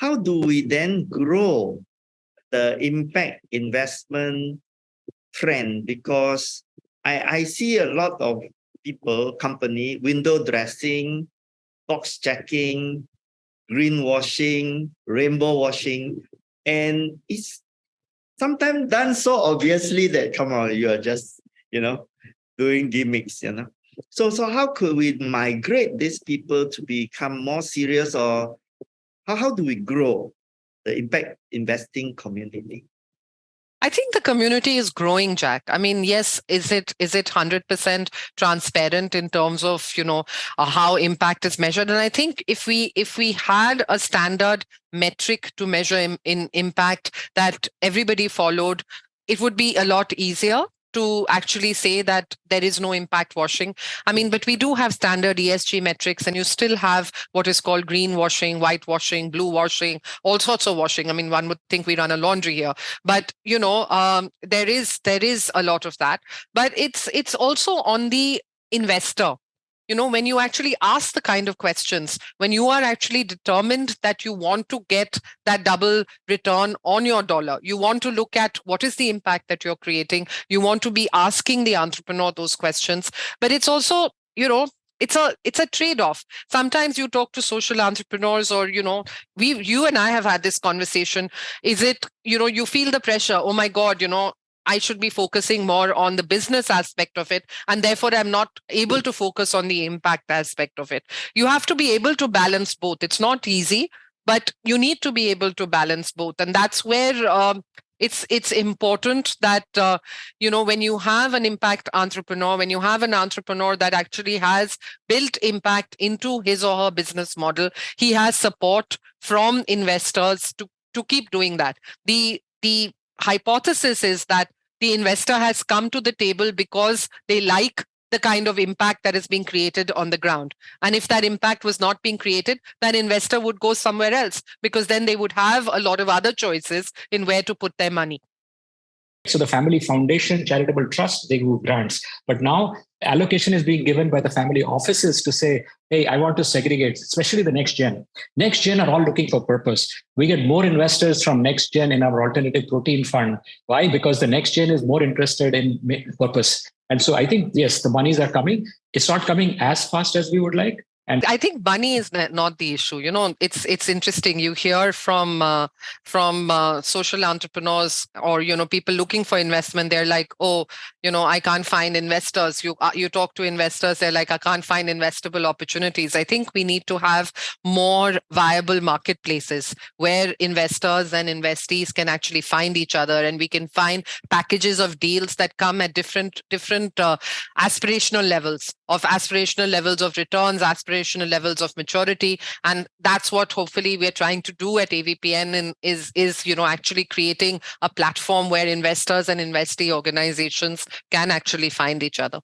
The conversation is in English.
how do we then grow the impact investment trend? Because I see a lot of people, company, window dressing, box checking, greenwashing, rainbow washing, and it's sometimes done so obviously that, come on, you are just, doing gimmicks, So how could we migrate these people to become more serious, or how do we grow the impact investing community? I think the community is growing, Jack. I mean, yes, is it 100% transparent in terms of, how impact is measured? And I think if we had a standard metric to measure in impact that everybody followed, it would be a lot easier to actually say that there is no impact washing. I mean, but we do have standard ESG metrics, and you still have what is called green washing, white washing, blue washing, all sorts of washing. I mean, one would think we run a laundry here, but there is a lot of that. But it's also on the investor. When you actually ask the kind of questions, when you are actually determined that you want to get that double return on your dollar, you want to look at what is the impact that you're creating. You want to be asking the entrepreneur those questions. But it's also, it's a trade-off. Sometimes you talk to social entrepreneurs, or you and I have had this conversation. Is it, you feel the pressure, oh my God, I should be focusing more on the business aspect of it, and therefore I'm not able to focus on the impact aspect of it. You have to be able to balance both. It's not easy, but you need to be able to balance both. And that's where it's important that, when you have an impact entrepreneur, when you have an entrepreneur that actually has built impact into his or her business model, he has support from investors to keep doing that. The hypothesis is that the investor has come to the table because they like the kind of impact that is being created on the ground. And if that impact was not being created, that investor would go somewhere else, because then they would have a lot of other choices in where to put their money. So the family foundation, charitable trust, they do grants. But now allocation is being given by the family offices to say, hey, I want to segregate, especially the next gen. Next gen are all looking for purpose. We get more investors from next gen in our alternative protein fund. Why? Because the next gen is more interested in purpose. And so I think, yes, the monies are coming. It's not coming as fast as we would like. And I think money is not the issue. It's interesting. You hear from social entrepreneurs, or people looking for investment. They're like, oh, I can't find investors. You talk to investors, they're like, I can't find investable opportunities. I think we need to have more viable marketplaces where investors and investees can actually find each other, and we can find packages of deals that come at different aspirational levels of returns, aspirational levels of maturity. And that's what hopefully we're trying to do at AVPN, and is actually creating a platform where investors and investee organizations can actually find each other.